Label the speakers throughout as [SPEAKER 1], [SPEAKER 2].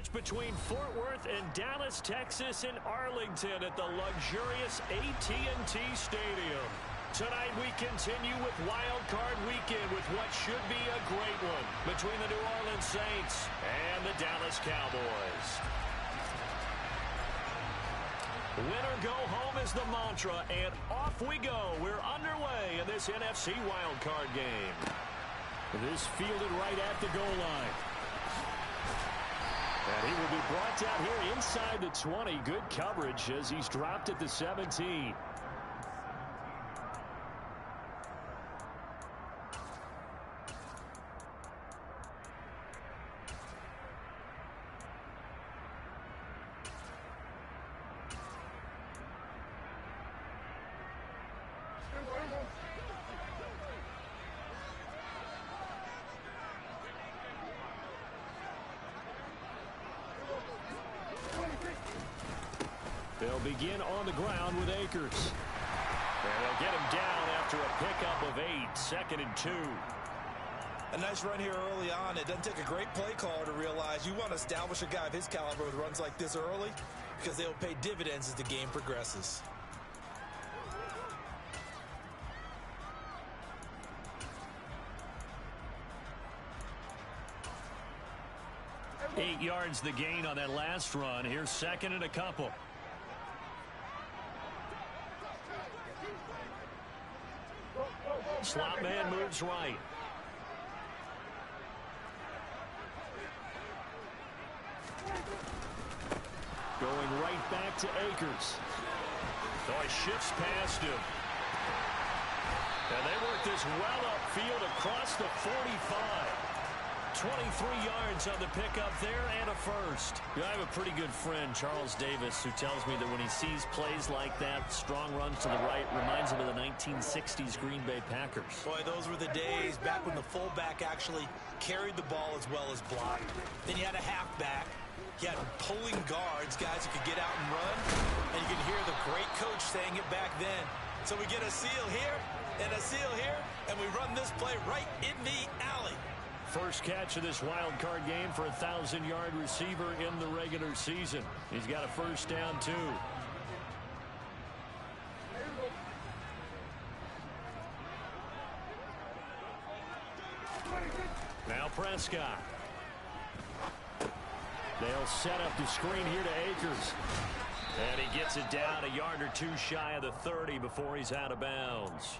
[SPEAKER 1] sandwiched between Fort Worth and Dallas, Texas, and Arlington at the luxurious AT&T Stadium. Tonight we continue with Wild Card Weekend with what should be a great one between the New Orleans Saints and the Dallas Cowboys. Winner go home is the mantra, and off we go. We're underway in this NFC Wild Card game. This fielded right at the goal line. And he will be brought down here inside the 20. Good coverage as he's dropped at the 17. They'll begin on the ground with Akers. And they'll get him down after a pickup of 8, 2nd and 2.
[SPEAKER 2] A nice run here early on. It doesn't take a great play caller to realize you want to establish a guy of his caliber with runs like this early because they'll pay dividends as the game progresses.
[SPEAKER 1] Eight yards the gain on that last run. Here's 2nd and a couple. Slot man moves right. Going right back to Akers. So he shifts past him. And they work this well upfield across the 45. 23 yards on the pickup there and a first. I have a pretty good friend, Charles Davis, who tells me that when he sees plays like that, strong runs to the right, reminds him of the 1960s Green Bay Packers.
[SPEAKER 2] Boy, those were the days back when the fullback actually carried the ball as well as blocked. Then you had a halfback. You had pulling guards, guys who could get out and run. And you could hear the great coach saying it back then. So we get a seal here and a seal here, and we run this play right in the alley.
[SPEAKER 1] First catch of this wild card game for a 1,000-yard receiver in the regular season. He's got a first down, too. Now Prescott. They'll set up the screen here to Akers. And he gets it down a yard or two shy of the 30 before he's out of bounds.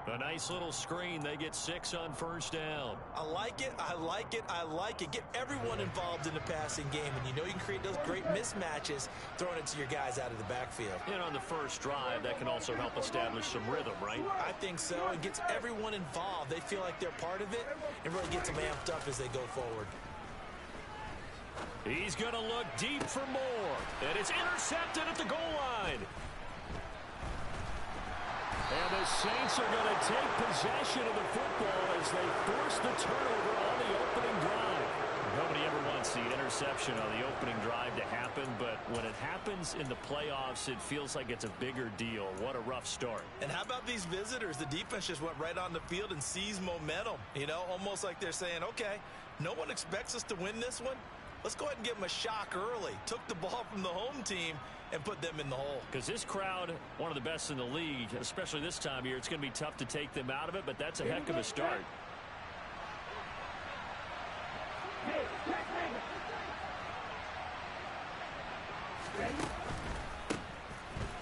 [SPEAKER 1] A nice little screen. They get 6 on first down.
[SPEAKER 2] I like it. I like it. I like it. Get everyone involved in the passing game. And you know you can create those great mismatches throwing it to your guys out of the backfield.
[SPEAKER 1] And on the first drive, that can also help establish some rhythm, right?
[SPEAKER 2] I think so. It gets everyone involved. They feel like they're part of it and really gets them amped up as they go forward.
[SPEAKER 1] He's going to look deep for more. And it's intercepted at the goal line. And the Saints are going to take possession of the football as they force the turnover on the opening drive. Nobody ever wants the interception on the opening drive to happen, but when it happens in the playoffs, it feels like it's a bigger deal. What a rough start.
[SPEAKER 2] And how about these visitors? The defense just went right on the field and seized momentum. You know, almost like they're saying, okay, no one expects us to win this one. Let's go ahead and give them a shock early. Took the ball from the home team and put them in the hole.
[SPEAKER 1] Because this crowd, one of the best in the league, especially this time of year, it's going to be tough to take them out of it, but that's a heck of a start.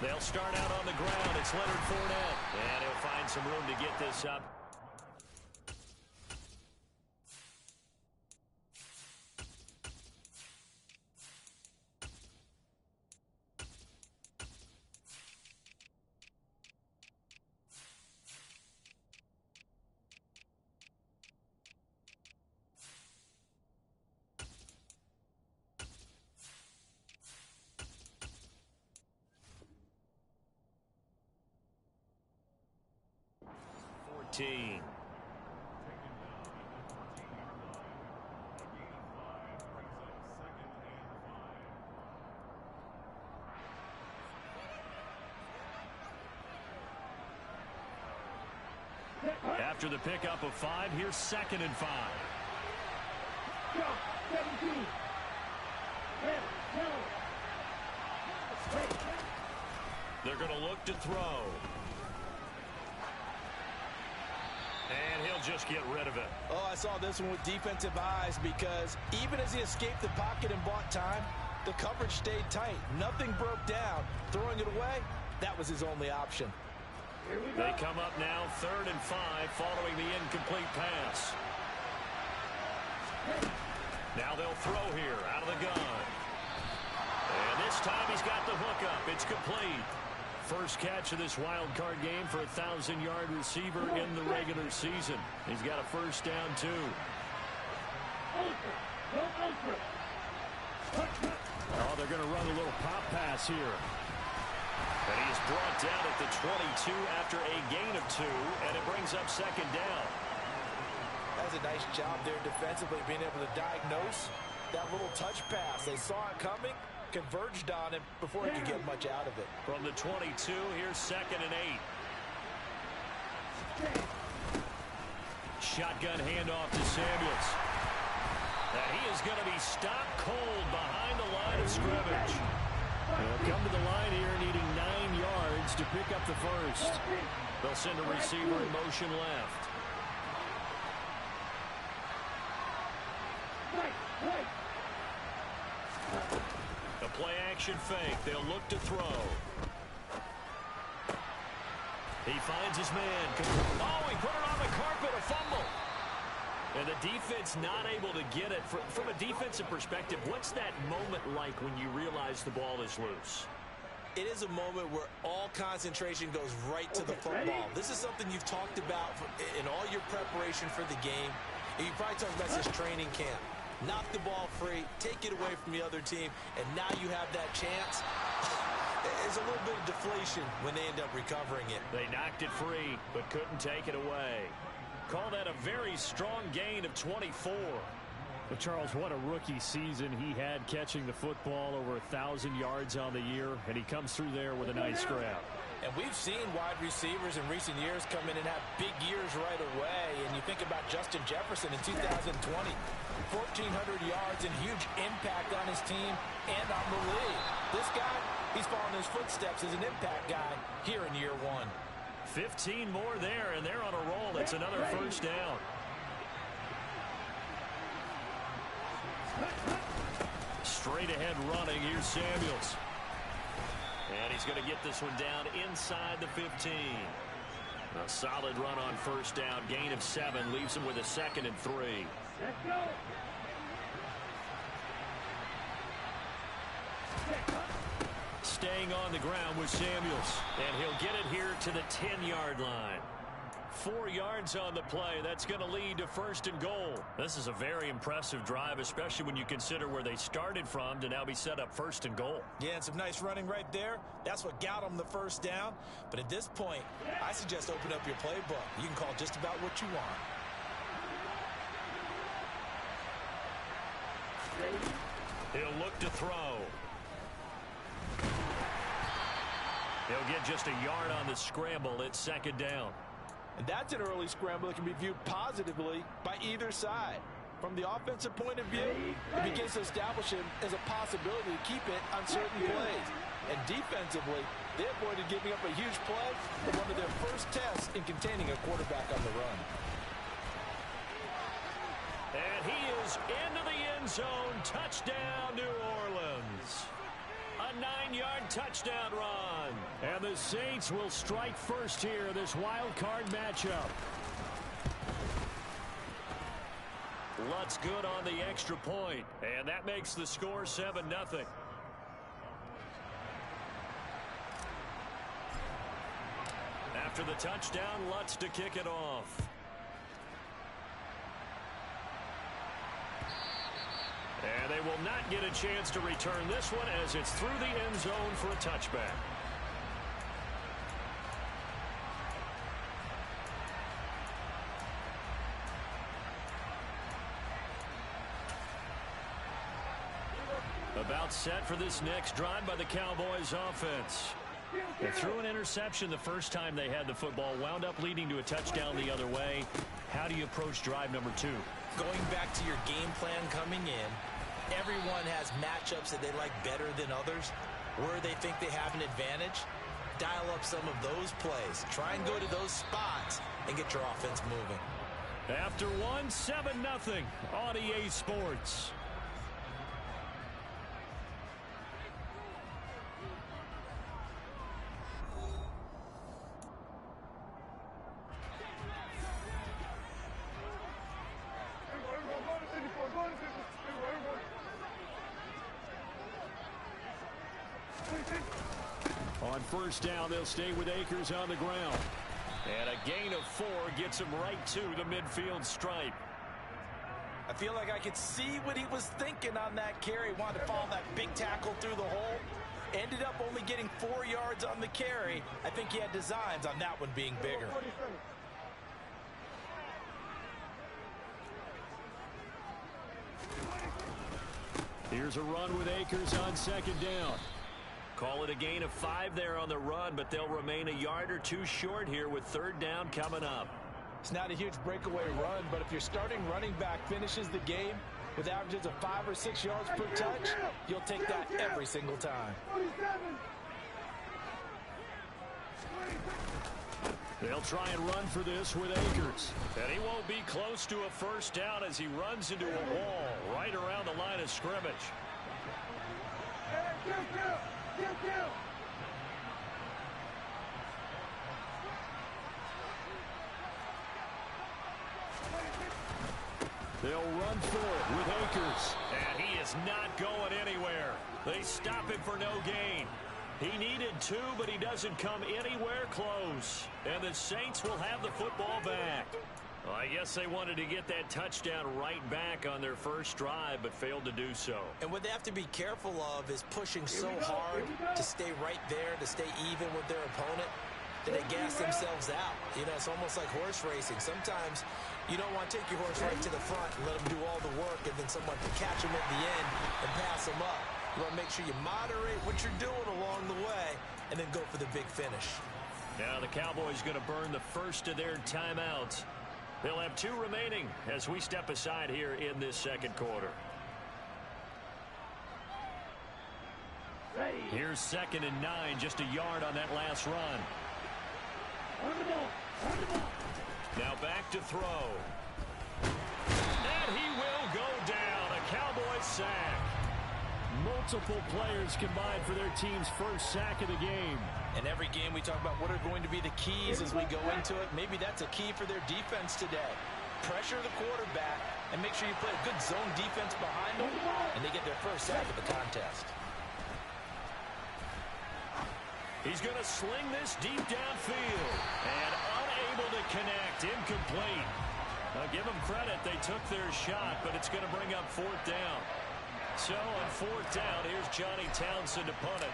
[SPEAKER 1] They'll start out on the ground. It's Leonard Fournette, and he'll find some room to get this up. After the pickup of 5, here's 2nd and 5. going to look to throw. And he'll just get rid of it.
[SPEAKER 2] Oh, I saw this one with defensive eyes because even as he escaped the pocket and bought time, the coverage stayed tight. Nothing broke down. Throwing it away, that was his only option.
[SPEAKER 1] They come up now 3rd and 5 following the incomplete pass. Now they'll throw here out of the gun. And this time he's got the hook up. It's complete. First catch of this wild card game for a 1,000-yard receiver in the regular season. He's got a first down, too. Oh, they're going to run a little pop pass here. And he is brought down at the 22 after a gain of 2, and it brings up 2nd down.
[SPEAKER 2] That's a nice job there defensively, being able to diagnose that little touch pass. They saw it coming, converged on him before he could get much out of it.
[SPEAKER 1] From the 22, here's 2nd and 8. Shotgun handoff to Samuels. And he is going to be stopped cold behind the line of scrimmage. They'll come to the line here needing 9 yards to pick up the first. They'll send a receiver in motion left. A play-action fake. They'll look to throw. He finds his man. Oh, he put it on the carpet. A fumble. And the defense not able to get it. From a defensive perspective, what's that moment like when you realize the ball is loose?
[SPEAKER 2] It is a moment where all concentration goes right to the football. This is something you've talked about in all your preparation for the game. And you probably talked about this training camp. Knock the ball free, take it away from the other team, and now you have that chance. There's a little bit of deflation when they end up recovering it.
[SPEAKER 1] They knocked it free, but couldn't take it away. Call that a very strong gain of 24.
[SPEAKER 3] But Charles, what a rookie season he had, catching the football over 1,000 yards on the year, and he comes through there with a nice grab.
[SPEAKER 2] And we've seen wide receivers in recent years come in and have big years right away. And you think about Justin Jefferson in 2020, 1,400 yards and huge impact on his team and on the league. This guy, he's following his footsteps as an impact guy here in year 1.
[SPEAKER 1] 15 more there, and they're on a roll. It's another first down. Straight ahead running. Here's Samuels. And he's going to get this one down inside the 15. A solid run on first down. Gain of 7 leaves him with a 2nd and 3.
[SPEAKER 4] Let's go.
[SPEAKER 1] Staying on the ground with Samuels. And he'll get it here to the 10-yard line. 4 yards on the play. That's going to lead to 1st and goal. This is a very impressive drive, especially when you consider where they started from to now be set up 1st and goal.
[SPEAKER 2] Yeah, and some nice running right there. That's what got them the first down. But at this point, I suggest open up your playbook. You can call just about what you want.
[SPEAKER 1] He'll look to throw. He'll get just a yard on the scramble. It's 2nd down.
[SPEAKER 2] And that's an early scramble that can be viewed positively by either side. From the offensive point of view, it begins to establish him as a possibility to keep it on certain plays. And defensively, they avoided giving up a huge play for one of their first tests in containing a quarterback on the run.
[SPEAKER 1] And he is into the end zone. Touchdown, New Orleans. A 9-yard touchdown run.
[SPEAKER 3] And the Saints will strike first here, this wild card matchup.
[SPEAKER 1] Lutz good on the extra point. And that makes the score 7-0. After the touchdown, Lutz to kick it off. And they will not get a chance to return this one as it's through the end zone for a touchback. About set for this next drive by the Cowboys offense. They threw an interception the first time they had the football, wound up leading to a touchdown the other way. How do you approach drive number 2?
[SPEAKER 2] Going back to your game plan coming in, everyone has matchups that they like better than others, where they think they have an advantage. dial up some of those plays. Try and go to those spots and get your offense moving.
[SPEAKER 3] After one, 7-0 on EA Sports. On first down, they'll stay with Akers on the ground. And a gain of 4 gets him right to the midfield stripe.
[SPEAKER 2] I feel like I could see what he was thinking on that carry. Wanted to follow that big tackle through the hole. Ended up only getting 4 yards on the carry. I think he had designs on that one being bigger.
[SPEAKER 3] Here's a run with Akers on second down. Call it a gain of 5 there on the run, but they'll remain a yard or 2 short here with third down coming up.
[SPEAKER 2] It's not a huge breakaway run, but if your starting running back finishes the game with averages of 5 or 6 yards per touch, you'll take that every single time.
[SPEAKER 3] They'll try and run for this with Akers. And he won't be close to a first down as he runs into a wall right around the line of scrimmage. They'll run for it with Akers. And he is not going anywhere. They stop him for no gain. He needed 2, but he doesn't come anywhere close. And the Saints will have the football back. Well, I guess they wanted to get that touchdown right back on their first drive, but failed to do so.
[SPEAKER 2] And what they have to be careful of is pushing so hard to stay right there, to stay even with their opponent, that they gas themselves out. You know, it's almost like horse racing. Sometimes you don't want to take your horse right to the front and let them do all the work, and then someone can catch them at the end and pass them up. You want to make sure you moderate what you're doing along the way and then go for the big finish.
[SPEAKER 3] Now the Cowboys going to burn the first of their timeouts. They'll have 2 remaining as we step aside here in this second quarter. Here's 2nd and 9, just a yard on that last run. Now back to throw. And he will go down. A Cowboys sack. Multiple players combined for their team's first sack of the game.
[SPEAKER 2] And every game we talk about what are going to be the keys as we go into it. Maybe that's a key for their defense today. Pressure the quarterback and make sure you play a good zone defense behind them, and they get their first sack of the contest.
[SPEAKER 3] He's going to sling this deep downfield. And unable to connect. Incomplete. Now give them credit. They took their shot, but it's going to bring up 4th down. So on 4th down, here's Johnny Townsend to punt it.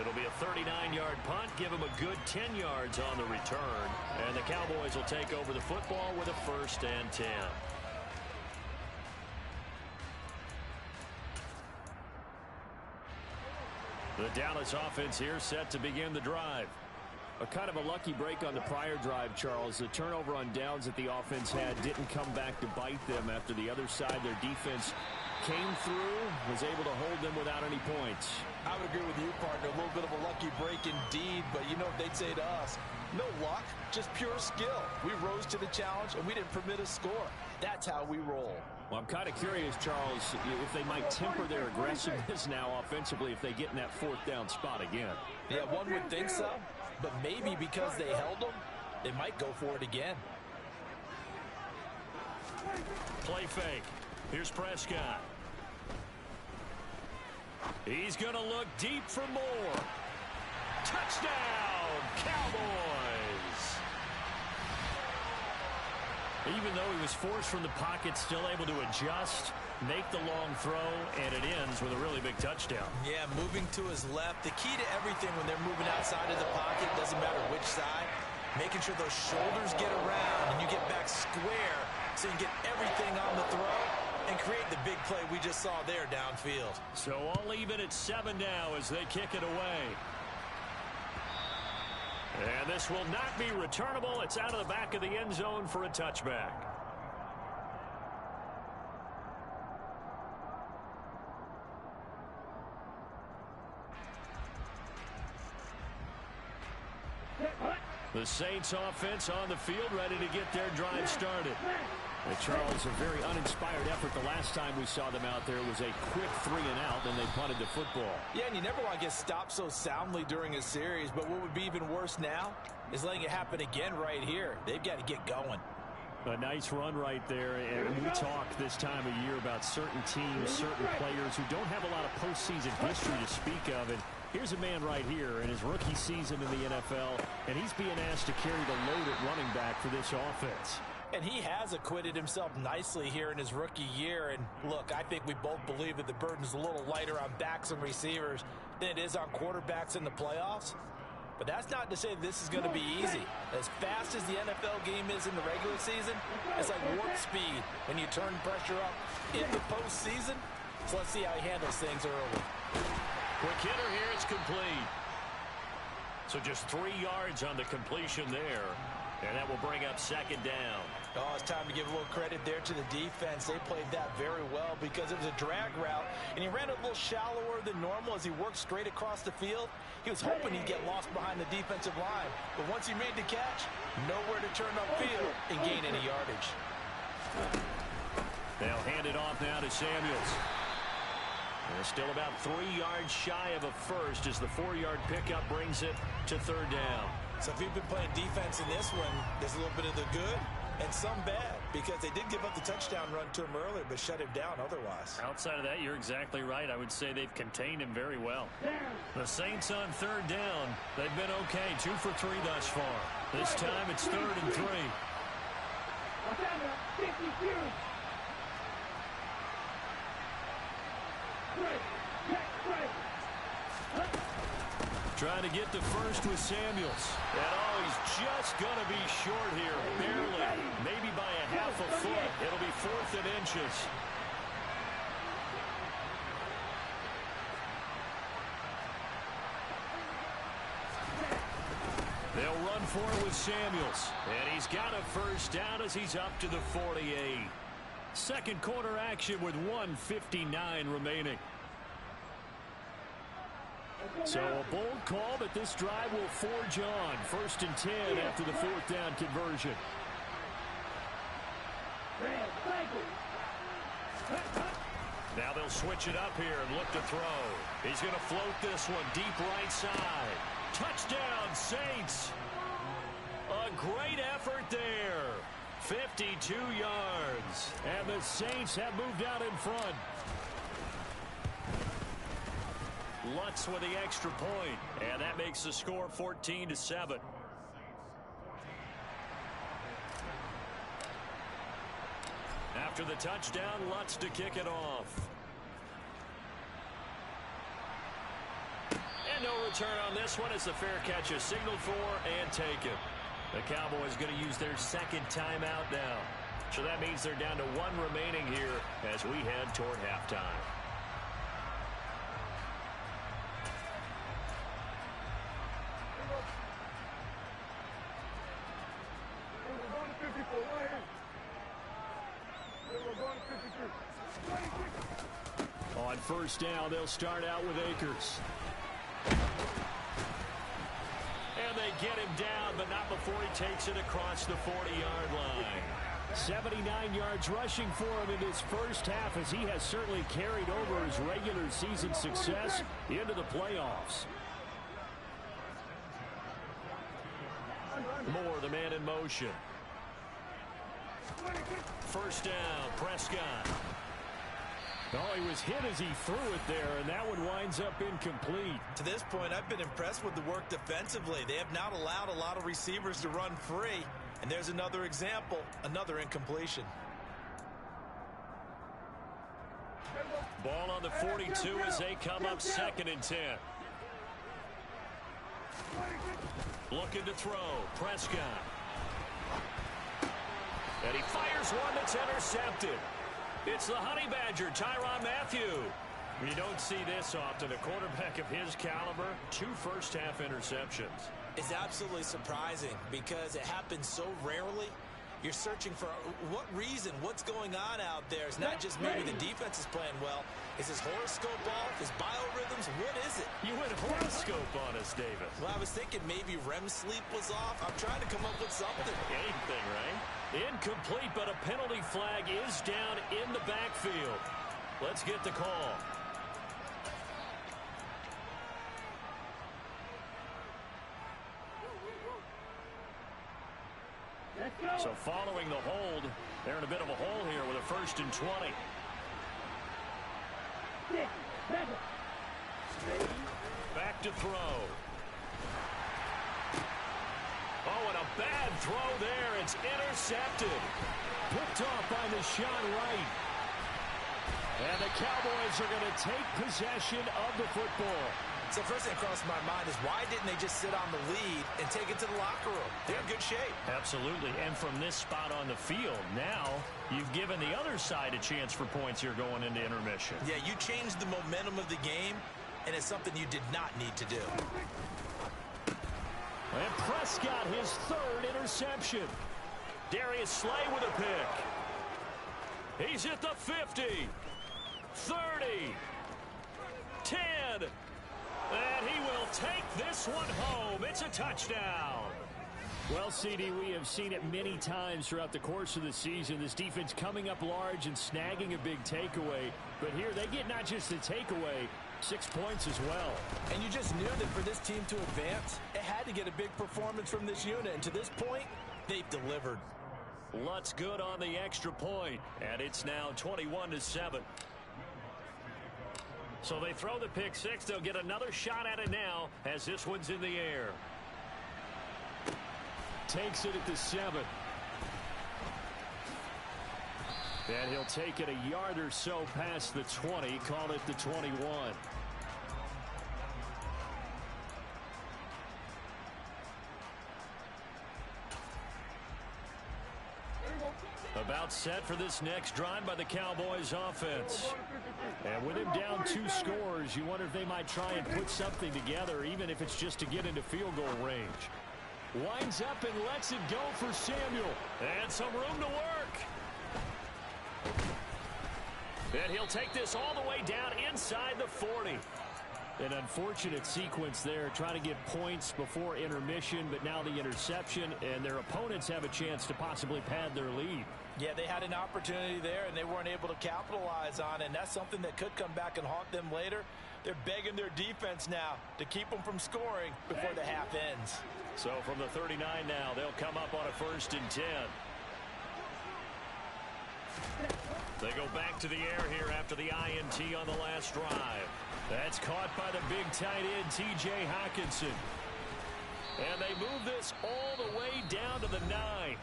[SPEAKER 3] It'll be a 39-yard punt. Give him a good 10 yards on the return. And the Cowboys will take over the football with a 1st and 10. The Dallas offense here set to begin the drive. A kind of a lucky break on the prior drive, Charles. The turnover on downs that the offense had didn't come back to bite them after the other side. Their defense came through, was able to hold them without any points.
[SPEAKER 2] I would agree with you, partner. A little bit of a lucky break indeed, but you know what they'd say to us? No luck, just pure skill. We rose to the challenge, and we didn't permit a score. That's how we roll.
[SPEAKER 3] Well, I'm kind of curious, Charles, if they might temper their aggressiveness now offensively if they get in that 4th down spot again.
[SPEAKER 2] Yeah, one would think so, but maybe because they held them, they might go for it again.
[SPEAKER 3] Play fake. Here's Prescott. He's going to look deep for more. Touchdown, Cowboys! Even though he was forced from the pocket, still able to adjust, make the long throw, and it ends with a really big touchdown.
[SPEAKER 2] Yeah, moving to his left. The key to everything when they're moving outside of the pocket, doesn't matter which side, making sure those shoulders get around and you get back square so you get everything on the throw and create the big play we just saw there downfield.
[SPEAKER 3] So all even at 7 now as they kick it away. And this will not be returnable. It's out of the back of the end zone for a touchback. The Saints offense on the field, ready to get their drive started. Charles, a very uninspired effort the last time we saw them out there. It was a quick 3 and out, and they punted the football.
[SPEAKER 2] Yeah, and you never want to get stopped so soundly during a series, but what would be even worse now is letting it happen again right here. They've got to get going.
[SPEAKER 3] A nice run right there, and we talk this time of year about certain teams, certain players who don't have a lot of postseason history to speak of, and here's a man right here in his rookie season in the NFL, and he's being asked to carry the load at running back for this offense.
[SPEAKER 2] And he has acquitted himself nicely here in his rookie year. And look, I think we both believe that the burden's a little lighter on backs and receivers than it is on quarterbacks in the playoffs. But that's not to say that this is going to be easy. As fast as the NFL game is in the regular season, it's like warp speed when you turn pressure up in the postseason. So let's see how he handles things early.
[SPEAKER 3] Quick hitter here, it's complete. So just 3 yards on the completion there. And that will bring up second down.
[SPEAKER 2] Oh, it's time to give a little credit there to the defense. They played that very well because it was a drag route, and he ran a little shallower than normal as he worked straight across the field. He was hoping he'd get lost behind the defensive line, but once he made the catch, nowhere to turn upfield and gain any yardage.
[SPEAKER 3] They'll hand it off now to Samuels. They're still about 3 yards shy of a first as the 4-yard pickup brings it to third down.
[SPEAKER 2] So if you've been playing defense in this one, there's a little bit of the good and some bad, because they did give up the touchdown run to him earlier, but shut him down otherwise.
[SPEAKER 4] Outside of that, you're exactly right. I would say they've contained him very well.
[SPEAKER 3] The Saints on third down. They've been okay, 2 for 3 thus far. This time it's 3rd and 3. Trying to get to first with Samuels. And oh, he's just going to be short here, barely. Maybe by a half a foot. It'll be 4th and inches. They'll run for it with Samuels. And he's got a first down as he's up to the 48. Second quarter action with 1:59 remaining. So a bold call, but this drive will forge on. 1st and 10 after the 4th down conversion. Now they'll switch it up here and look to throw. He's going to float this one deep right side. Touchdown, Saints. A great effort there. 52 yards. And the Saints have moved out in front. Lutz with the extra point, and that makes the score 14-7. After the touchdown, Lutz to kick it off. And no return on this one as the fair catch is signaled for and taken. The Cowboys going to use their second timeout now. So that means they're down to 1 remaining here as we head toward halftime. On first down, they'll start out with Akers. And they get him down, but not before he takes it across the 40-yard line. 79 yards rushing for him in his first half, as he has certainly carried over his regular season success into the playoffs. Moore, the man in motion. First down, Prescott. Oh, he was hit as he threw it there, and that one winds up incomplete.
[SPEAKER 2] To this point, I've been impressed with the work defensively. They have not allowed a lot of receivers to run free. And there's another example, another incompletion.
[SPEAKER 3] Ball on the 42 as they come up 2nd and 10. Looking to throw, Prescott. And he fires one that's intercepted. It's the Honey Badger, Tyrann Mathieu. You don't see this often. A quarterback of his caliber, 2 first-half interceptions.
[SPEAKER 2] It's absolutely surprising because it happens so rarely. You're searching for what reason, what's going on out there. It's not just maybe the defense is playing well. Is his horoscope off? His biorhythms? What is it?
[SPEAKER 3] You went horoscope on us, David.
[SPEAKER 2] Well, I was thinking maybe REM sleep was off. I'm trying to come up with something.
[SPEAKER 3] Anything, right? Incomplete, but a penalty flag is down in the backfield. Let's get the call. So following the hold, they're in a bit of a hole here with a 1st and 20. Back to throw. Oh, and a bad throw there. It's intercepted. Picked off by the shot right. And the Cowboys are going to take possession of the football.
[SPEAKER 2] So first thing that crossed my mind is why didn't they just sit on the lead and take it to the locker room? They're in good shape.
[SPEAKER 3] Absolutely. And from this spot on the field, now you've given the other side a chance for points here going into intermission.
[SPEAKER 2] Yeah, you changed the momentum of the game, and it's something you did not need to do.
[SPEAKER 3] And Prescott, his 3rd interception. Darius Slay with a pick. He's at the 50, 30, 10. And he will take this one home. It's a touchdown. Well, CD, we have seen it many times throughout the course of the season. This defense coming up large and snagging a big takeaway. But here they get not just the takeaway, 6 points as well.
[SPEAKER 2] And you just knew that for this team to advance, it had to get a big performance from this unit. And to this point, they've delivered.
[SPEAKER 3] Lutz good on the extra point. And it's now 21-7. So they throw the pick 6. They'll get another shot at it now as this one's in the air. Takes it at the 7. And he'll take it a yard or so past the 20. Call it the 21. About set for this next drive by the Cowboys offense. And with him down 2 scores, you wonder if they might try and put something together, even if it's just to get into field goal range. Winds up and lets it go for Samuel. And some room to work. And he'll take this all the way down inside the 40. An unfortunate sequence there, trying to get points before intermission, but now the interception, and their opponents have a chance to possibly pad their lead.
[SPEAKER 2] Yeah, they had an opportunity there, and they weren't able to capitalize on it, and that's something that could come back and haunt them later. They're begging their defense now to keep them from scoring before the half ends.
[SPEAKER 3] So from the 39 now, they'll come up on a 1st and 10. They go back to the air here after the INT on the last drive. That's caught by the big tight end, T.J. Hockenson. And they move this all the way down to the 9.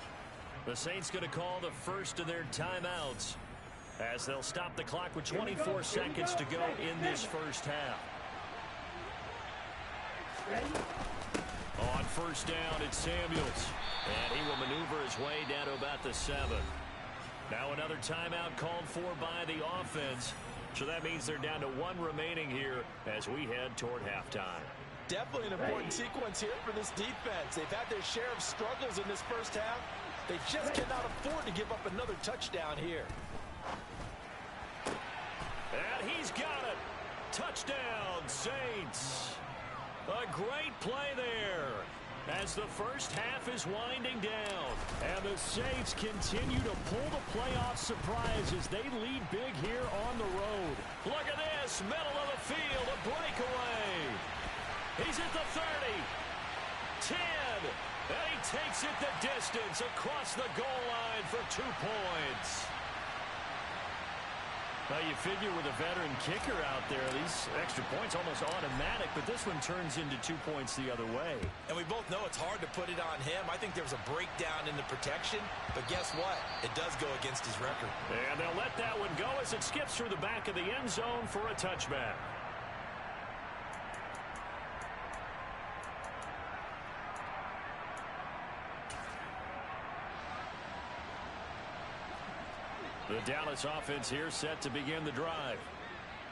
[SPEAKER 3] The Saints going to call the first of their timeouts as they'll stop the clock with 24 seconds to go in this first half. On 1st down, it's Samuels. And he will maneuver his way down to about the 7. Now another timeout called for by the offense. So that means they're down to 1 remaining here as we head toward halftime.
[SPEAKER 2] Definitely an important sequence here for this defense. They've had their share of struggles in this first half. They just cannot afford to give up another touchdown here.
[SPEAKER 3] And he's got it. Touchdown, Saints. A great play there as the first half is winding down. And the Saints continue to pull the playoff surprise as they lead big here on the road. Look at this, middle of the field, a breakaway. He's at the 30, 10, and he takes it the distance across the goal line for 2 points. Now, you figure with a veteran kicker out there, these extra points almost automatic, but this one turns into 2 points the other way.
[SPEAKER 2] And we both know it's hard to put it on him. I think there was a breakdown in the protection, but guess what? It does go against his record.
[SPEAKER 3] And they'll let that one go as it skips through the back of the end zone for a touchback. The Dallas offense here set to begin the drive.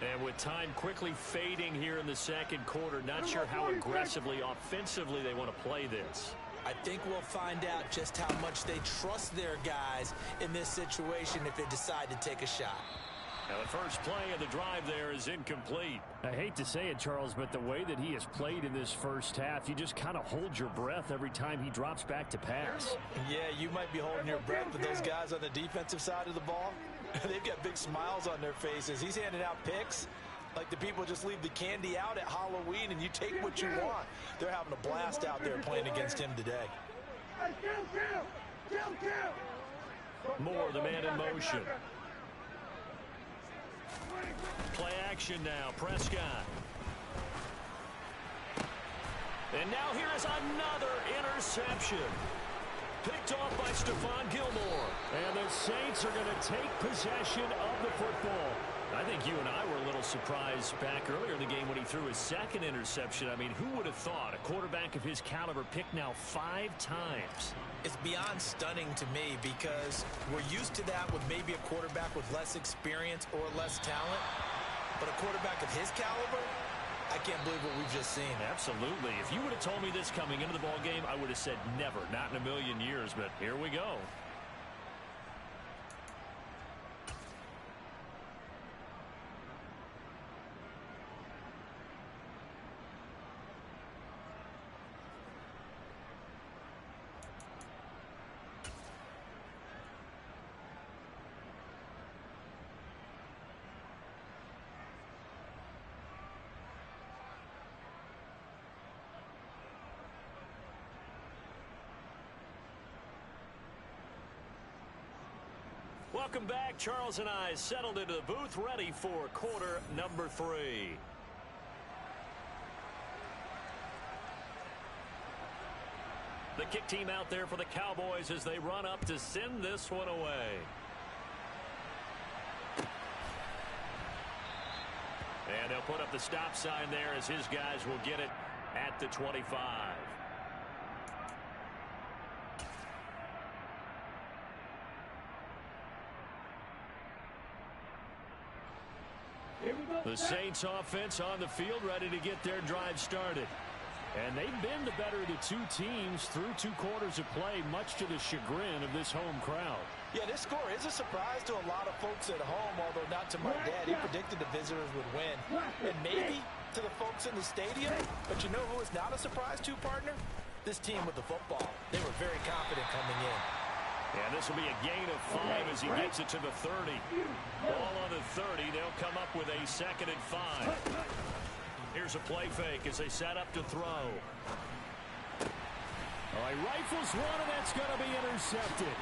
[SPEAKER 3] And with time quickly fading here in the second quarter, not sure how aggressively, offensively they want to play this.
[SPEAKER 2] I think we'll find out just how much they trust their guys in this situation if they decide to take a shot.
[SPEAKER 3] Now the first play of the drive there is incomplete.
[SPEAKER 4] I hate to say it, Charles, but the way that he has played in this first half, you just kind of hold your breath every time he drops back to pass.
[SPEAKER 2] Yeah, you might be holding your breath, but those guys on the defensive side of the ball, they've got big smiles on their faces. He's handing out picks like the people just leave the candy out at Halloween and you take what you want. They're having a blast out there playing against him today.
[SPEAKER 3] Moore, the man in motion. Play action now, Prescott. And now here is another interception. Picked off by Stephon Gilmore.
[SPEAKER 4] And the Saints are going to take possession of the football.
[SPEAKER 3] I think you and I were a little surprised back earlier in the game when he threw his second interception. I mean, who would have thought a quarterback of his caliber picked now 5 times?
[SPEAKER 2] It's beyond stunning to me because we're used to that with maybe a quarterback with less experience or less talent. But a quarterback of his caliber, I can't believe what we've just seen.
[SPEAKER 3] Absolutely. If you would have told me this coming into the ball game, I would have said never, not in a million years. But here we go. Welcome back. Charles and I settled into the booth, ready for quarter number 3. The kick team out there for the Cowboys as they run up to send this one away. And they'll put up the stop sign there as his guys will get it at the 25. The Saints offense on the field ready to get their drive started.
[SPEAKER 4] And they've been the better of the two teams through 2 quarters of play, much to the chagrin of this home crowd.
[SPEAKER 2] Yeah, this score is a surprise to a lot of folks at home, although not to my dad. He predicted the visitors would win. And maybe to the folks in the stadium. But you know who is not a surprise to, partner? This team with the football. They were very confident coming in.
[SPEAKER 3] And this will be a gain of 5 as he gets it to the 30. Ball on the 30. They'll come up with a 2nd and 5. Here's a play fake as they set up to throw.
[SPEAKER 4] All right, rifles one, and that's going to be intercepted.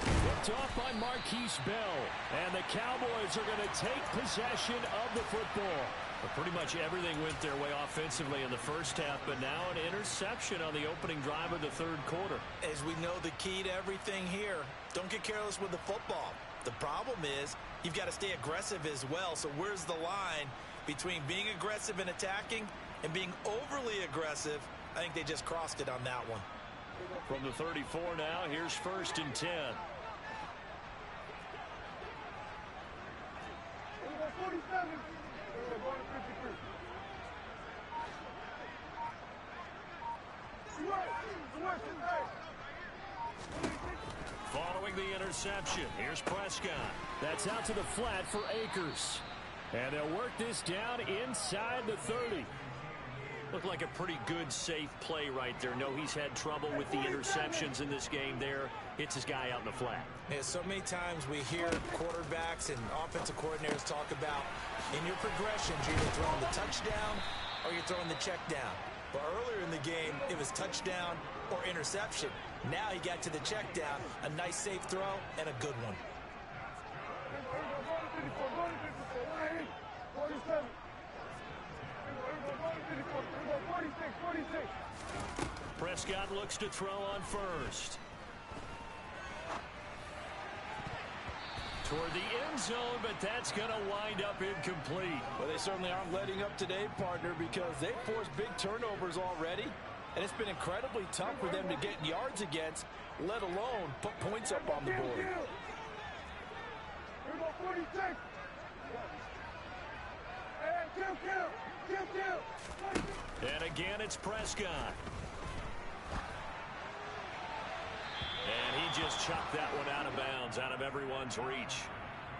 [SPEAKER 4] Picked off by Marquise Bell. And the Cowboys are going to take possession of the football.
[SPEAKER 3] But pretty much everything went their way offensively in the first half, but now an interception on the opening drive of the 3rd quarter.
[SPEAKER 2] As we know, the key to everything here, don't get careless with the football. The problem is you've got to stay aggressive as well. So where's the line between being aggressive and attacking and being overly aggressive? I think they just crossed it on that one.
[SPEAKER 3] From the 34 now, here's 1st and 10. Following the interception, here's Prescott.
[SPEAKER 4] That's out to the flat for Akers. And they'll work this down inside the 30.
[SPEAKER 3] Looked like a pretty good, safe play right there. No, he's had trouble with the interceptions in this game there. Hits his guy out in the flat.
[SPEAKER 2] Yeah, so many times we hear quarterbacks and offensive coordinators talk about in your progressions, you're either throwing the touchdown or you're throwing the check down. But earlier in the game, it was touchdown or interception. Now he got to the check down, a nice safe throw, and a good one.
[SPEAKER 3] Prescott looks to throw on 1st. Toward the end zone, but that's going to wind up incomplete.
[SPEAKER 5] Well, they certainly aren't letting up today, partner, because they've forced big turnovers already, and it's been incredibly tough for them to get yards against, let alone put points up on the board.
[SPEAKER 3] And again, it's Prescott. And he just chucked that one out of bounds, out of everyone's reach.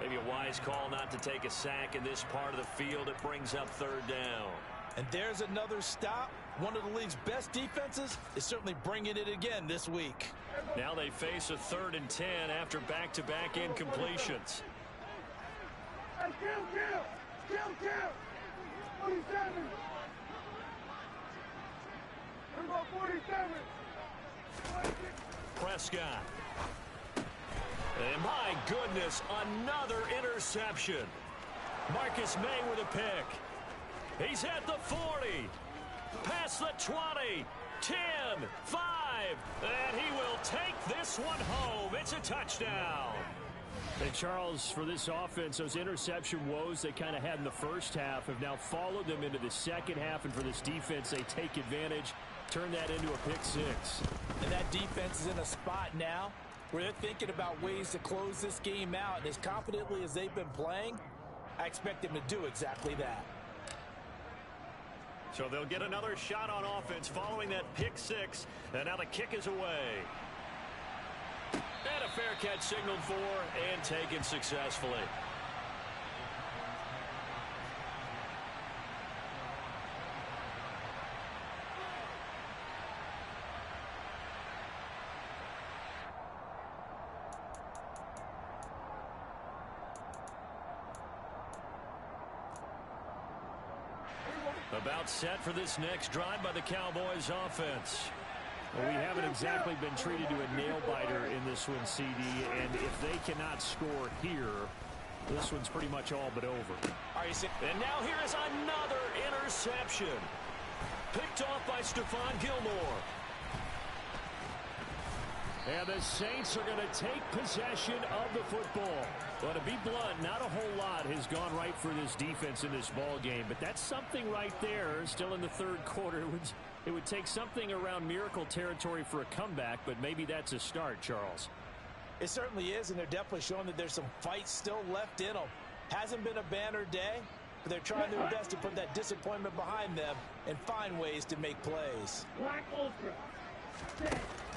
[SPEAKER 3] Maybe a wise call not to take a sack in this part of the field. It brings up third down.
[SPEAKER 5] And there's another stop. One of the league's best defenses is certainly bringing it again this week.
[SPEAKER 3] Now they face a 3rd and 10 after back-to-back incompletions.
[SPEAKER 1] 47.
[SPEAKER 3] Prescott. And my goodness, another interception. Marcus May with a pick. He's at the 40. Past the 20. 10, 5. And he will take this one home. It's a touchdown.
[SPEAKER 4] And Charles, for this offense, those interception woes they kind of had in the first half have now followed them into the second half. And for this defense, they take advantage, turn that into a pick 6.
[SPEAKER 5] And that defense is in a spot now where they're thinking about ways to close this game out. And as confidently as they've been playing, I expect them to do exactly that.
[SPEAKER 3] So they'll get another shot on offense following that pick 6. And now the kick is away. And a fair catch signaled for and taken successfully. About set for this next drive by the Cowboys offense.
[SPEAKER 4] Well, we haven't exactly been treated to a nail-biter in this one, CD, and if they cannot score here, this one's pretty much all but over.
[SPEAKER 3] And now here is another interception. Picked off by Stephon Gilmore.
[SPEAKER 4] And the Saints are going to take possession of the football. But to be blunt, not a whole lot has gone right for this defense in this ball game. But that's something right there, still in the third quarter. It would take something around miracle territory for a comeback, but maybe that's a start, Charles.
[SPEAKER 5] It certainly is, and they're definitely showing that there's some fight still left in them. Hasn't been a banner day, but they're trying their best to put that disappointment behind them and find ways to make plays.
[SPEAKER 1] Black Ultra.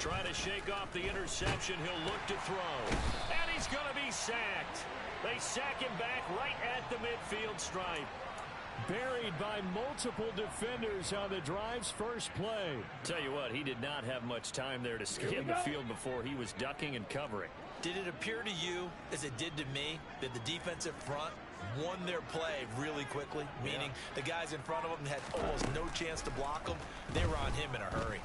[SPEAKER 3] Trying to shake off the interception. He'll look to throw. And he's going to be sacked. They sack him back right at the midfield stripe.
[SPEAKER 4] Buried by multiple defenders on the drive's first play.
[SPEAKER 3] Tell you what, he did not have much time there to scan the field before he was ducking and covering.
[SPEAKER 2] Did it appear to you, as it did to me, that the defensive front won their play really quickly? Meaning the guys in front of them had almost no chance to block them. They were on him in a hurry.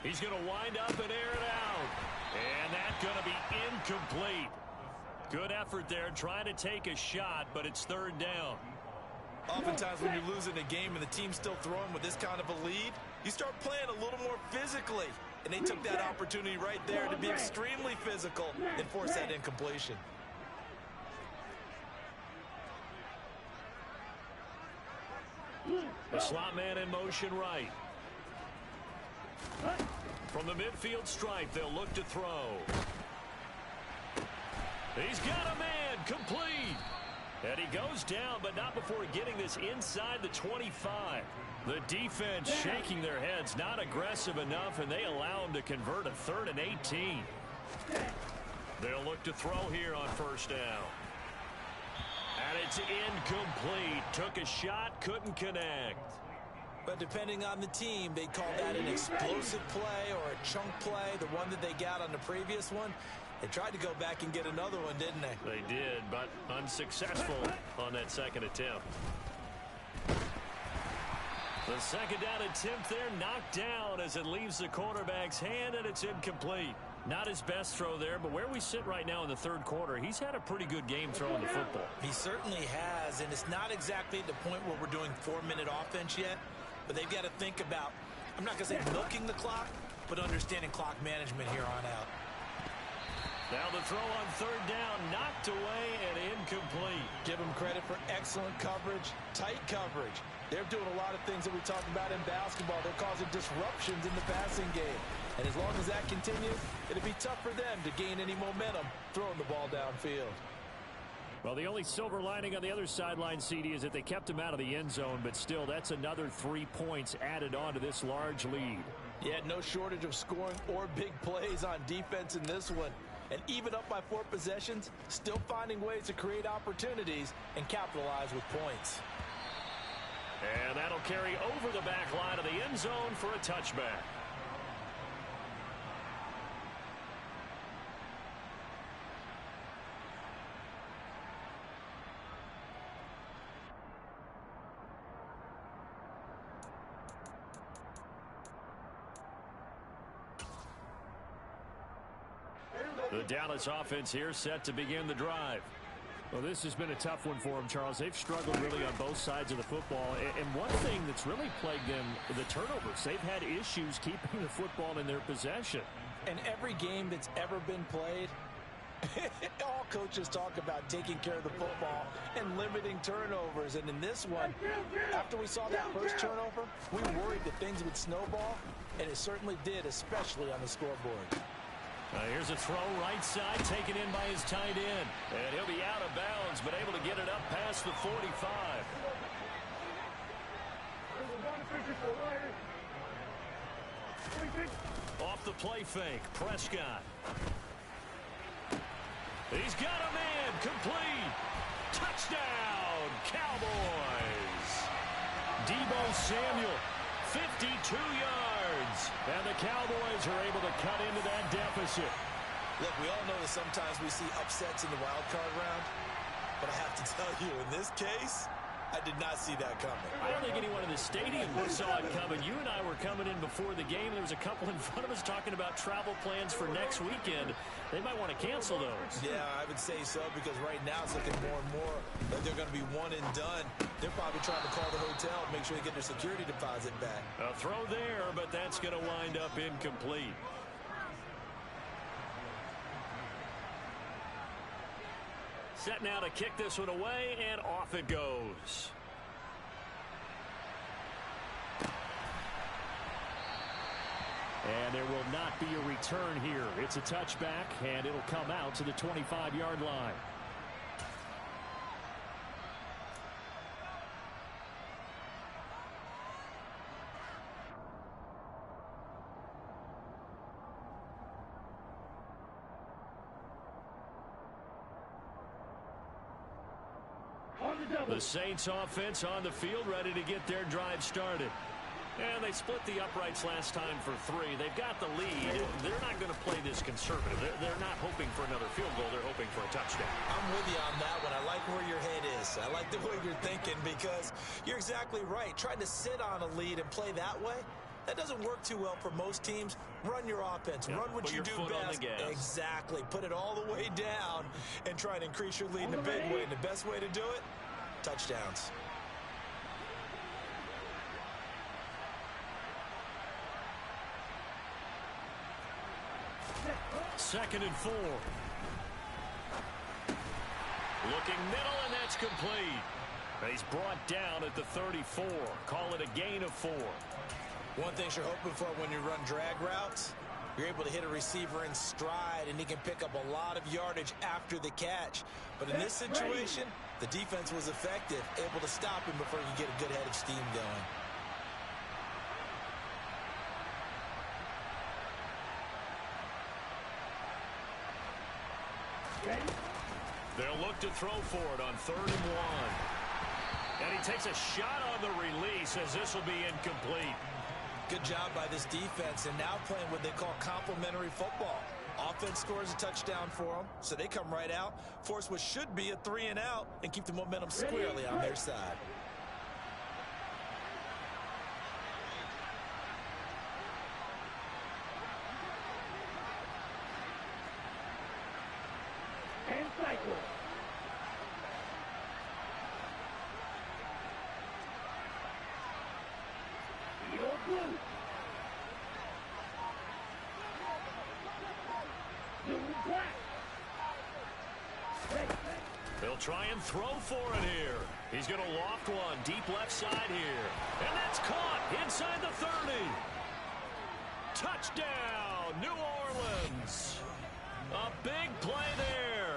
[SPEAKER 3] He's going to wind up and air it out. And that's going to be incomplete. Good effort there trying to take a shot, but it's third down.
[SPEAKER 2] Oftentimes when you're losing a game and the team's still throwing with this kind of a lead, you start playing a little more physically. And they took that opportunity right there to be extremely physical and force that incompletion.
[SPEAKER 3] The slot man in motion right. From the midfield stripe, they'll look to throw. He's got a man, complete. And he goes down, but not before getting this inside the 25. The defense shaking their heads, not aggressive enough, and they allow him to convert a 3rd and 18. They'll look to throw here on first down. And it's incomplete. Took a shot, couldn't connect.
[SPEAKER 5] But depending on the team, they call that an explosive play or a chunk play, the one that they got on the previous one. They tried to go back and get another one, didn't they?
[SPEAKER 3] They did, but unsuccessful on that second attempt. The second down attempt there knocked down as it leaves the quarterback's hand, and it's incomplete. Not his best throw there, but where we sit right now in the third quarter, he's had a pretty good game throwing the football.
[SPEAKER 2] He certainly has, and it's not exactly at the point where we're doing 4-minute offense yet, but they've got to think about, I'm not going to say milking the clock, but understanding clock management here on out.
[SPEAKER 3] Now the throw on third down, knocked away and incomplete.
[SPEAKER 5] Give them credit for excellent coverage, tight coverage. They're doing a lot of things that we talk about in basketball. They're causing disruptions in the passing game. And as long as that continues, it'll be tough for them to gain any momentum throwing the ball downfield.
[SPEAKER 4] Well, the only silver lining on the other sideline, CD, is that they kept him out of the end zone, but still, that's another 3 points added on to this large lead.
[SPEAKER 5] Yeah, no shortage of scoring or big plays on defense in this one. And even up by 4 possessions, still finding ways to create opportunities and capitalize with points.
[SPEAKER 4] And that'll carry over the back line of the end zone for a touchback. The Dallas offense here set to begin the drive. Well, this has been a tough one for them, Charles. They've struggled really on both sides of the football. And one thing that's really plagued them, the turnovers. They've had issues keeping the football in their possession.
[SPEAKER 5] And every game that's ever been played, all coaches talk about taking care of the football and limiting turnovers. And in this one, after we saw that first turnover, we worried that things would snowball, and it certainly did, especially on the scoreboard.
[SPEAKER 4] Here's a throw right side, taken in by his tight end. And he'll be out of bounds, but able to get it up past the 45. Off the play fake, Prescott. He's got a man, complete. Touchdown, Cowboys. Deebo Samuel, 52 yards. And the Cowboys are able to cut into that deficit.
[SPEAKER 5] Look, we all know that sometimes we see upsets in the wild card round. But I have to tell you, in this case, I did not see that coming.
[SPEAKER 4] I don't think anyone in the stadium saw it coming. You and I were coming in before the game. There was a couple in front of us talking about travel plans for next weekend. They might want to cancel those.
[SPEAKER 5] Yeah, I would say so, because right now it's looking more and more like they're going to be one and done. They're probably trying to call the hotel and make sure they get their security deposit back.
[SPEAKER 4] A throw there, but that's going to wind up incomplete. Set now to kick this one away, and off it goes. And there will not be a return here. It's a touchback, and it'll come out to the 25-yard line. The Saints offense on the field, ready to get their drive started. And they split the uprights last time for 3. They've got the lead. They're not going to play this conservative. They're not hoping for another field goal. They're hoping for a touchdown.
[SPEAKER 5] I'm with you on that one. I like where your head is. I like the way you're thinking, because you're exactly right. Trying to sit on a lead and play that way, that doesn't work too well for most teams. Run your offense. Run what you do best. Exactly. Put it all the way down and try and increase your lead in a big way. And the best way to do it, touchdowns.
[SPEAKER 4] Second and 4. Looking middle, and that's complete. He's brought down at the 34. Call it a gain of 4.
[SPEAKER 5] One thing you're hoping for when you run drag routes, you're able to hit a receiver in stride, and he can pick up a lot of yardage after the catch. But in this situation, the defense was effective, able to stop him before he could get a good head of steam going.
[SPEAKER 4] They'll look to throw for it on 3rd and 1. And he takes a shot on the release, as this will be incomplete.
[SPEAKER 5] Good job by this defense, and now playing what they call complementary football. Offense scores a touchdown for them, so they come right out, force what should be a 3 and out, and keep the momentum squarely on their side.
[SPEAKER 6] And cycle. Your blue.
[SPEAKER 4] They'll try and throw for it here. He's going to loft one deep left side here. And that's caught inside the 30. Touchdown, New Orleans. A big play there.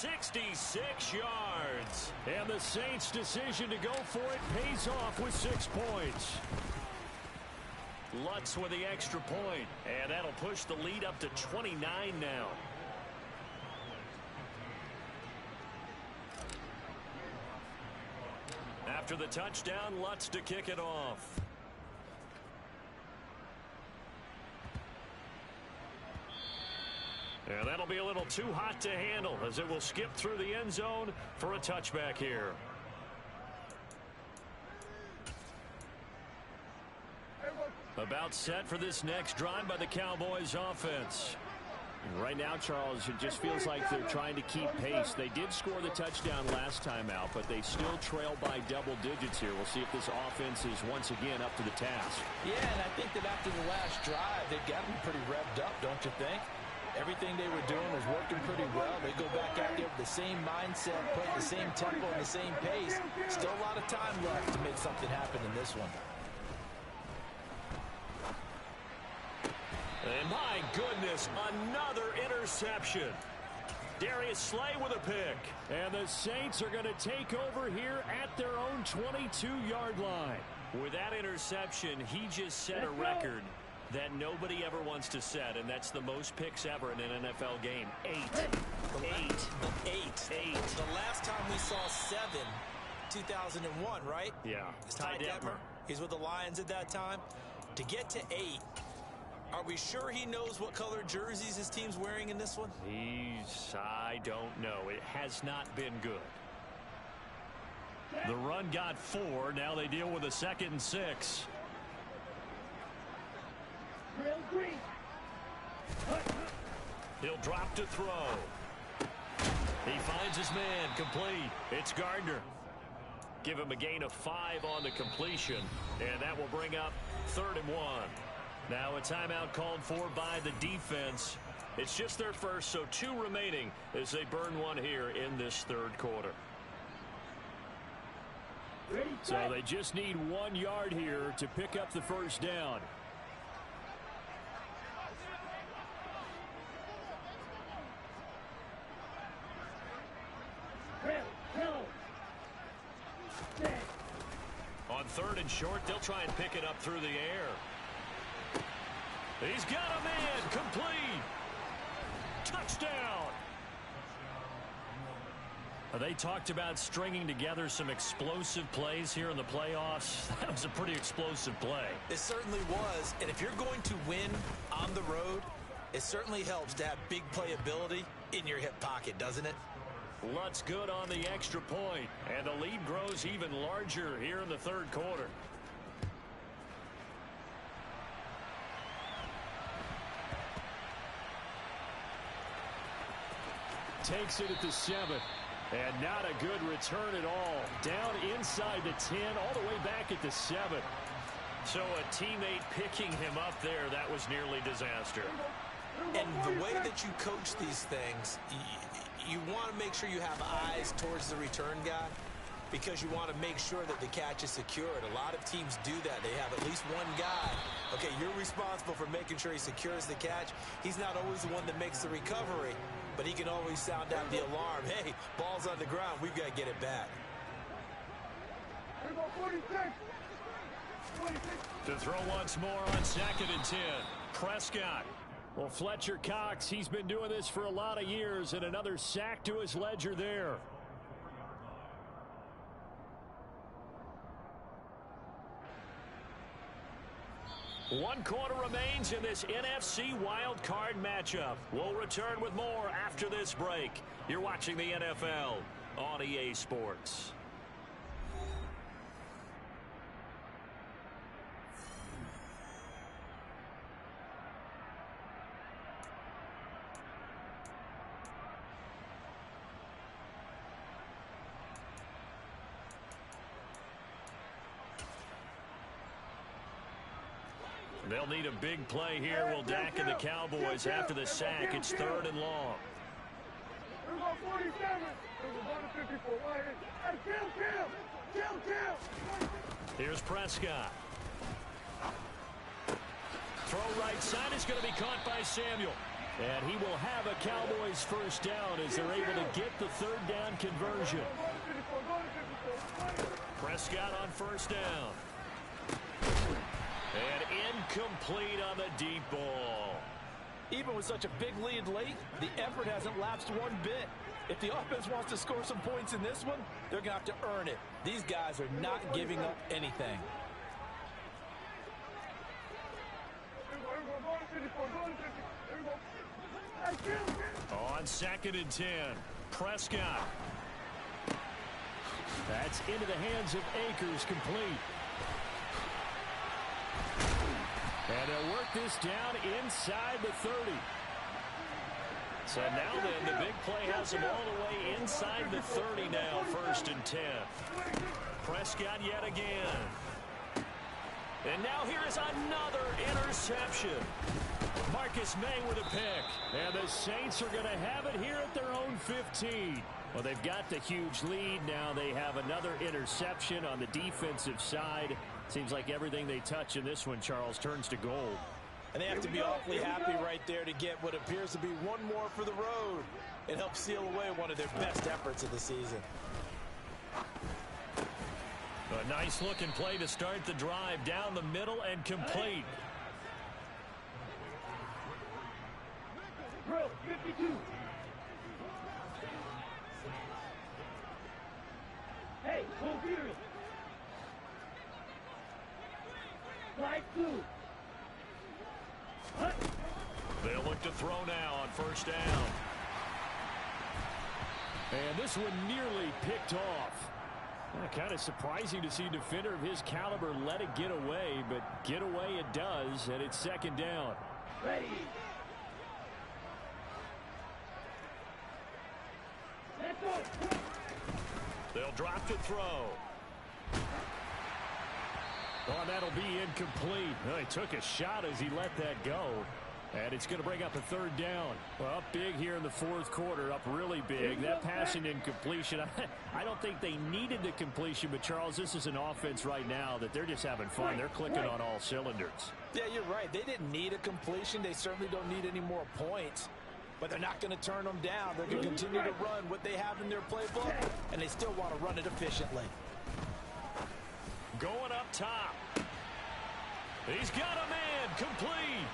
[SPEAKER 3] 66 yards.
[SPEAKER 4] And the Saints' decision to go for it pays off with 6 points.
[SPEAKER 3] Lutz with the extra point, and that'll push the lead up to 29 now. After the touchdown, Lutz to kick it off. And that'll be a little too hot to handle as it will skip through the end zone for a touchback here. About set for this next drive by the Cowboys offense.
[SPEAKER 4] Right now, Charles, it just feels like they're trying to keep pace. They did score the touchdown last time out, but they still trail by double digits here. We'll see if this offense is once again up to the task.
[SPEAKER 5] Yeah, and I think that after the last drive, they've got them pretty revved up, don't you think? Everything they were doing was working pretty well. They go back out there with the same mindset, putting the same tempo and the same pace. Still a lot of time left to make something happen in this one.
[SPEAKER 3] And my goodness, another interception. Darius Slay with a pick.
[SPEAKER 4] And the Saints are going to take over here at their own 22-yard line.
[SPEAKER 3] With that interception, he just set a record that nobody ever wants to set, and that's the most picks ever in an NFL game. 8.
[SPEAKER 5] The last time we saw 7, 2001, right?
[SPEAKER 3] Yeah.
[SPEAKER 5] It's Ty Detmer. He's with the Lions at that time. To get to 8, are we sure he knows what color jerseys his team's wearing in this one?
[SPEAKER 3] I don't know. It has not been good. The run got 4. Now they deal with a 2nd and 6. He'll drop to throw. He finds his man, complete. It's Gardner. Give him a gain of 5 on the completion, and that will bring up 3rd and 1. Now a timeout called for by the defense. It's just their first, so 2 remaining as they burn one here in this 3rd quarter.
[SPEAKER 4] So they just need 1 yard here to pick up the first down.
[SPEAKER 3] On 3rd and short, they'll try and pick it up through the air. He's got a man, complete. Touchdown. They talked about stringing together some explosive plays here in the playoffs. That was a pretty explosive play.
[SPEAKER 5] It certainly was, and if you're going to win on the road, it certainly helps to have big playability in your hip pocket, doesn't it?
[SPEAKER 3] Lutz good on the extra point, and the lead grows even larger here in the 3rd quarter.
[SPEAKER 4] Takes it at the 7. And not a good return at all. Down inside the 10, all the way back at the 7.
[SPEAKER 3] So a teammate picking him up there, that was nearly disaster.
[SPEAKER 5] And the way that you coach these things, you want to make sure you have eyes towards the return guy because you want to make sure that the catch is secured. A lot of teams do that. They have at least one guy. Okay, you're responsible for making sure he secures the catch. He's not always the one that makes the recovery, but he can always sound out the alarm. Hey, ball's on the ground. We've got to get it back.
[SPEAKER 3] To throw once more on 2nd and 10. Prescott.
[SPEAKER 4] Well, Fletcher Cox, he's been doing this for a lot of years, and another sack to his ledger there.
[SPEAKER 3] One quarter remains in this NFC Wild Card matchup. We'll return with more after this break. You're watching the NFL on EA Sports. They'll need a big play here. Will Dak and the Cowboys after the sack. It's 3rd and long. Here's Prescott. Throw right side is going to be caught by Samuel.
[SPEAKER 4] And he will have a Cowboys first down as they're able to get the third down conversion.
[SPEAKER 3] Prescott on first down. And incomplete on the deep ball.
[SPEAKER 7] Even with such a big lead late, the effort hasn't lapsed one bit. If the offense wants to score some points in this one, they're going to have to earn it. These guys are not giving up anything.
[SPEAKER 3] On 2nd and 10, Prescott.
[SPEAKER 4] That's into the hands of Akers, complete. And they'll work this down inside the 30.
[SPEAKER 3] So now then, the big play has him all the way inside the 30 now, 1st and 10. Prescott yet again. And now here is another interception. Marcus May with a pick.
[SPEAKER 4] And the Saints are going to have it here at their own 15. Well, they've got the huge lead. Now they have another interception on the defensive side. Seems like everything they touch in this one, Charles, turns to gold.
[SPEAKER 7] And they have to be awfully happy right there to get what appears to be one more for the road. It helps seal away one of their best efforts of the season.
[SPEAKER 3] A nice looking play to start the drive down the middle and complete.
[SPEAKER 6] Drill 52. Hey, computer. Slide 2.
[SPEAKER 3] They'll look to throw now on first down.
[SPEAKER 4] And this one nearly picked off. Kind of surprising to see a defender of his caliber let it get away, but get away it does, and it's 2nd down.
[SPEAKER 6] Ready. Let's go.
[SPEAKER 3] They'll drop to throw.
[SPEAKER 4] Oh, that'll be incomplete. Well, he took a shot as he let that go. And it's going to bring up a 3rd down. Well, up big here in the 4th quarter, up really big. That passing incompletion, I don't think they needed the completion, but Charles, this is an offense right now that they're just having fun. They're clicking on all cylinders.
[SPEAKER 7] Yeah, you're right. They didn't need a completion. They certainly don't need any more points. But they're not going to turn them down. They're going to continue to run what they have in their playbook, and they still want to run it efficiently.
[SPEAKER 3] Going up top. He's got a man, complete.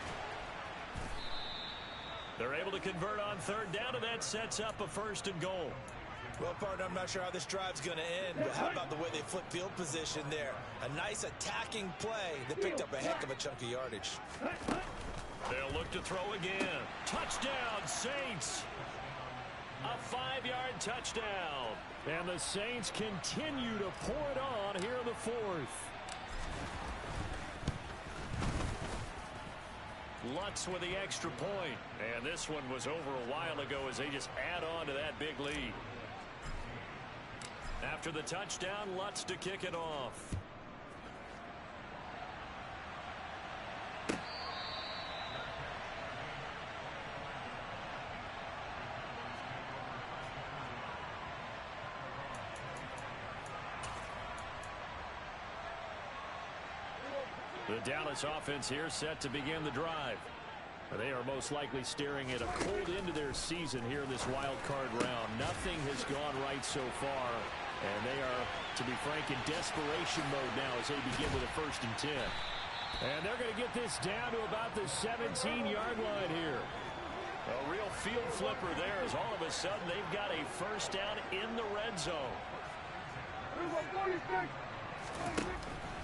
[SPEAKER 3] They're able to convert on 3rd down, and that sets up a 1st and goal.
[SPEAKER 7] Well, partner, I'm not sure how this drive's going to end, but how about the way they flip field position there? A nice attacking play that picked up a heck of a chunk of yardage.
[SPEAKER 3] They'll look to throw again. Touchdown, Saints. A 5-yard touchdown.
[SPEAKER 4] And the Saints continue to pour it on here in the 4th.
[SPEAKER 3] Lutz with the extra point. And this one was over a while ago as they just add on to that big lead. After the touchdown, Lutz to kick it off.
[SPEAKER 4] The Dallas offense here set to begin the drive. They are most likely staring at a cold end to their season here in this wild card round. Nothing has gone right so far, and they are, to be frank, in desperation mode now as they begin with a 1st and 10. And they're going to get this down to about the 17-yard line here.
[SPEAKER 3] A real field flipper there as all of a sudden they've got a 1st down in the red zone.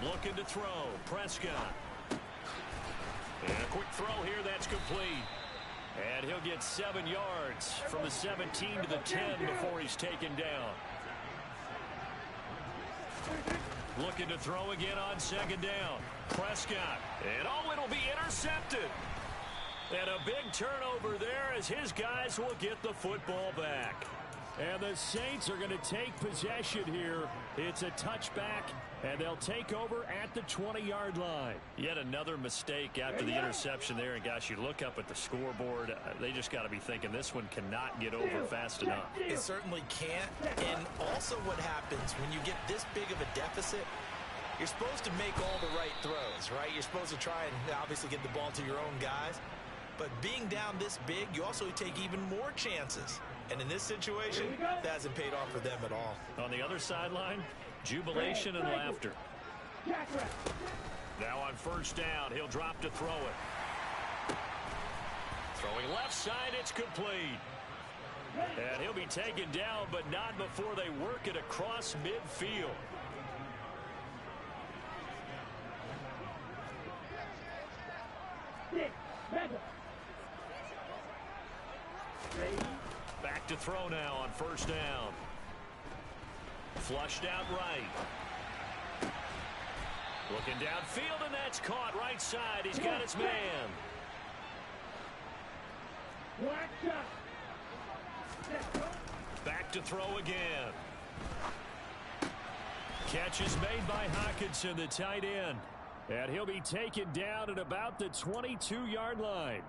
[SPEAKER 3] Looking to throw. Prescott. And a quick throw here. That's complete. And he'll get 7 yards from the 17 to the 10 before he's taken down. Looking to throw again on 2nd down. Prescott. And oh, it'll be intercepted. And a big turnover there as his guys will get the football back.
[SPEAKER 4] And the Saints are going to take possession here. It's a touchback, and they'll take over at the 20-yard line.
[SPEAKER 3] Yet another mistake after the interception there. And, gosh, you look up at the scoreboard. They just got to be thinking this one cannot get over fast enough.
[SPEAKER 5] It certainly can't. And also what happens when you get this big of a deficit, you're supposed to make all the right throws, right? You're supposed to try and obviously get the ball to your own guys. But being down this big, you also take even more chances. And in this situation, that hasn't paid off for them at all.
[SPEAKER 3] On the other sideline, jubilation and laughter. Now on first down, he'll drop to throw it. Throwing left side, it's complete. And he'll be taken down, but not before they work it across midfield. Back to throw now on first down. Flushed out right. Looking downfield, and that's caught right side. He's got his man. Back to throw again. Catch is made by Hockenson, the tight end. And he'll be taken down at about the 22-yard line.